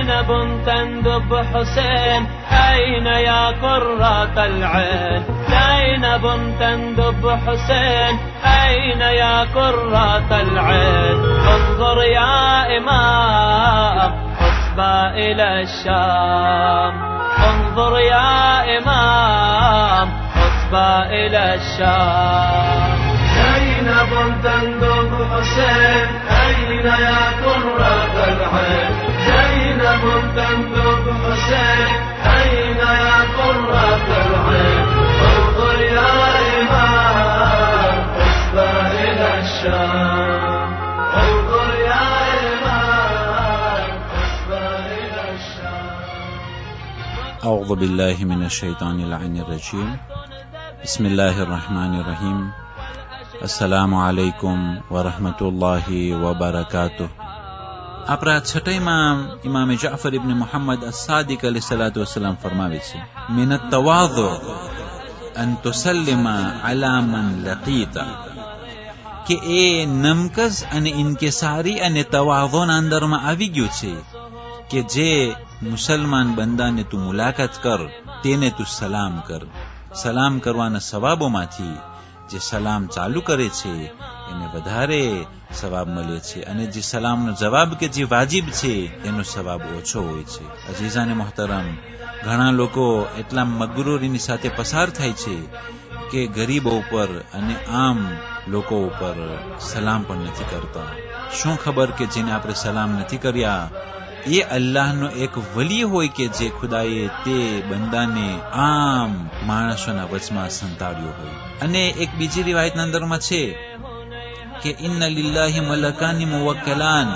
زينب تندب حسين أين يا قرة العين زينب تندب حسين أين يا قرة العين انظر يا إمام حسبى إلى الشام انظر يا إمام حسبى إلى الشام زينب تندب حسين أين يا قرة العين زينب تندب حسين أين يا قرة العين انظر يا إمام حسبى إلى الشام انظر يا إمام حسبى إلى الشام. أعوذ بالله من الشيطان اللعين الرجيم. بسم الله الرحمن الرحيم. अस्सलामु अलैकुम व रहमतुल्लाहि व बरकातुह. આપણા છઠ્ઠામાં ઇમામ જાફર ઇબ્ન મુહમ્મદ અસ-સાદિક અલૈહિસ્સલાતુ વસ્સલામ ફરમાવે છે, મિન અત-તવાદુ અન તુસલ્લિમા અલા મન લકીતા, કે એ નમકસ અને ઇન્કિસારી અને તવાદુના અંદરમાં આવી ગયું છે કે જે મુસલમાન બંદાને તું મુલાકાત કર તેને તું સલામ કર. સલામ કરવાના સવાબોમાંથી જે સલામ ચાલુ કરે છે એને વધારે સવાબ મળે છે અને જે સલામનો જવાબ કે જે વાજિબ છે એનો સવાબ ઓછો હોય છે. અજીઝાને મોહતરમ, ઘણા લોકો એટલા મગરૂરીની સાથે પસાર થાય છે કે ગરીબો ઉપર અને આમ લોકો ઉપર સલામ પણ નથી કરતા. શું ખબર કે જેને આપણે સલામ નથી કર્યા એ અલ્લાહનો એક વલી હોય કે જે ખુદાએ તે બંદાને આમ માણસોના વચમાં સંતાડ્યો હોય. અને એક બીજી રિવાયતના અંદરમાં છે કે ઇન્ના લિલ્લાહી મલકાની મુવક્કલાન,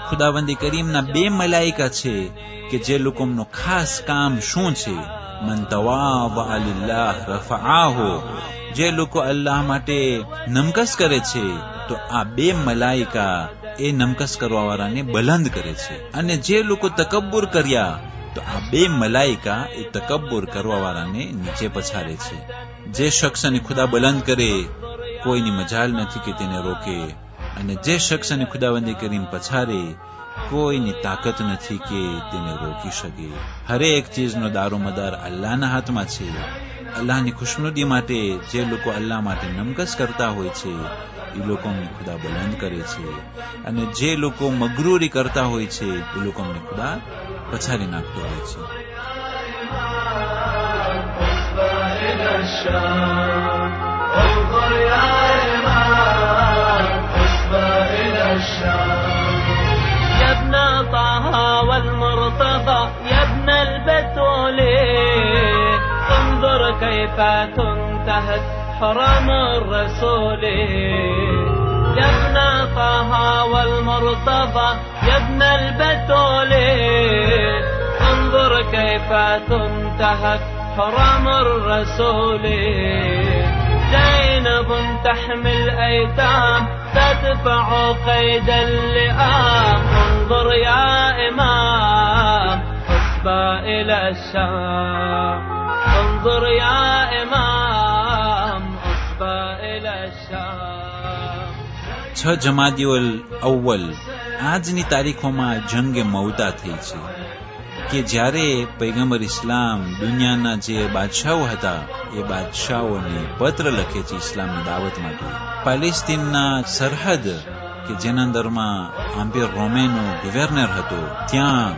ખુદાવંદી કરીમના બે મલાઈકા છે કે જે લોકોનું ખાસ કામ શું છે, મન તવાદઅ લિલ્લાહ રફઆહુ, જે લોકો અલ્લાહ માટે નમકસ કરે છે તો આ બે મલાઈકા એ નમકસ કરવાવાળાને બલંદ કરે છે. અને જે લોકો તકબ્બુર કર્યા તો આ બે મલાઈકા એ તકબ્બુર કરવાવાળાને નીચે પછારે છે. જે શખ્સને ખુદા બલંદ કરે કોઈની મજાલ નથી કે તેને રોકે, અને જે શખ્સને ખુદાવંદી કરીમ પછારે કોઈની તાકાત નથી કે તેને રોકી શકે. હરેક ચીજનો દારોમદાર અલ્લાહના હાથમાં છે. અલ્લાહની ખુશનુદી માટે જે લોકો અલ્લાહ માટે નમકસ કરતા હોય છે એ લોકોને ખુદા બલંદ કરે છે, અને જે લોકો મગરૂરી કરતા હોય છે એ લોકોને ખુદા પછાડી નાખતો હોય છે. كيف تنتهك حرم الرسول يا ابن طه والمرتضى يا ابن البتول انظر كيف تنتهك حرم الرسول زينب تحمي الأيتام تدفع قيد اللئام انظر يا إمام حسبى إلى الشام انظر يا إمام حسبى إلى الشام. 6 જમાદિયુલ અવ્વલ આજની તારીખોમાં જંગે મૌતા થઈ છે કે જ્યારે પૈગંબર ઇસ્લામ દુનિયાના જે બાદશાહો હતા એ બાદશાહોને પત્ર લખે છે ઇસ્લામની દાવત માટે. પેલેસ્તીનના સરહદ કે જેના અંદરમાં આમ્પિયર રોમેનો ગવર્નર હતો, ત્યાં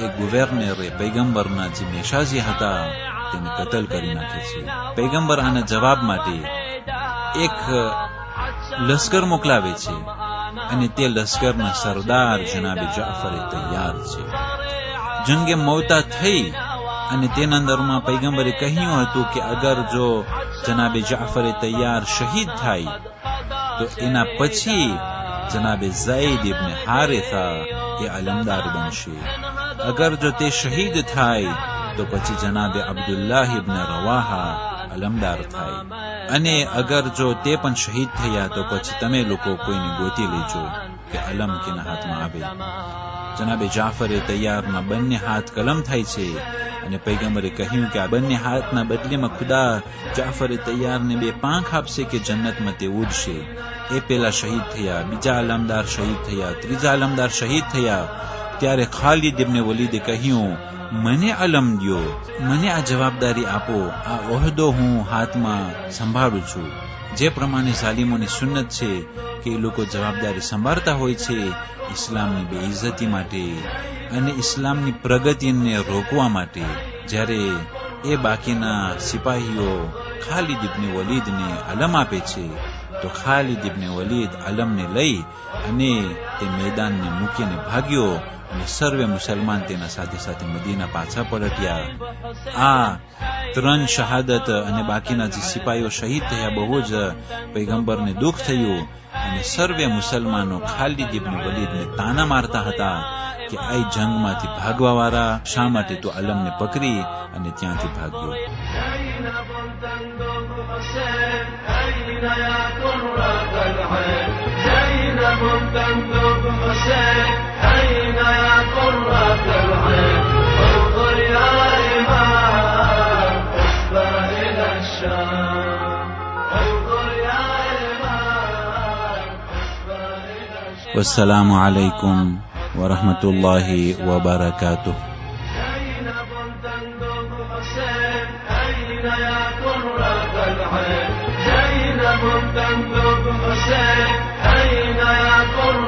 એ ગવર્નરે પૈગંબરના જે મેશાજી હતા તેને કતલ કરી નાખે છે. પૈગંબર આના જવાબ માટે એક લશ્કર મોકલાવે છે અને તે લશ્કરના સરદાર જનાબે જાફરે તૈયાર છે. જંગે મૌતા થઈ અને તેના અંદરમાં પૈગંબરે કહ્યું હતું કે અગર જો જનાબે જાફરે તૈયાર શહીદ થાય તો એના પછી જનાબે ઝૈદ ઇબ્ન હારિથા એ અલમદાર બનશે. અગર જો તે શહીદ થાય તો પછી જનાબે અબ્દુલ્લાહ ઇબ્ન રવાહા અલમદાર થાય, અને અગર જો તે પણ શહીદ થયા તો પછી તમે લોકો કોઈને ગોતી લેજો કે અલમ કેના હાથમાં આવે. જનાબે જાફરે તૈયારના બંને હાથ કલમ થાય છે અને પૈગંબરે કહ્યું કે આ બંને હાથના બદલીમાં ખુદા જાફરે તૈયારને 2 પાંખ આપશે કે જન્નતમાં તે ઉડશે. એ પેલા શહીદ થયા, બીજા અલમદાર શહીદ થયા, ત્રીજા અલમદાર શહીદ થયા. ત્યારે ખાલિદ ઇબ્ન વલીદે કહ્યું, મને અલમ દ્યો, મને આ જવાબદારી આપો, આ ઓહદો હું હાથમાં સંભાળું છું. જે પ્રમાણે ઝાલિમોની સુન્નત છે કે એ લોકો જવાબદારી સંભાળતા હોય છે ઇસ્લામની બેઇજ્જતી માટે અને ઇસ્લામની પ્રગતિને રોકવા માટે, જ્યારે એ બાકીના સિપાહીઓ ખાલિદ ઇબ્ન વલીદને અલમ આપે છે, તો ખાલિદ ઇબ્ન વલીદ અલમને લઈ અને તે મેદાનને મૂકીને ભાગ્યો અને સર્વે મુસલમાન તેના સાથે સાથે મદીના પાછા પલટ્યા. આ 3 શહાદત અને બાકીના જે સિપાહીઓ શહીદ થયા, બહુ જ પૈગંબરને દુઃખ થયું અને સર્વે મુસલમાનો ખાલિદ ઇબ્ન વલીદને તાના મારતા હતા કે આ જંગમાંથી ભાગવા વાળા શા માટે તો અલમને પકડી અને ત્યાંથી ભાગ્યો. والسلام عليكم ورحمة الله وبركاته. أين يا قرة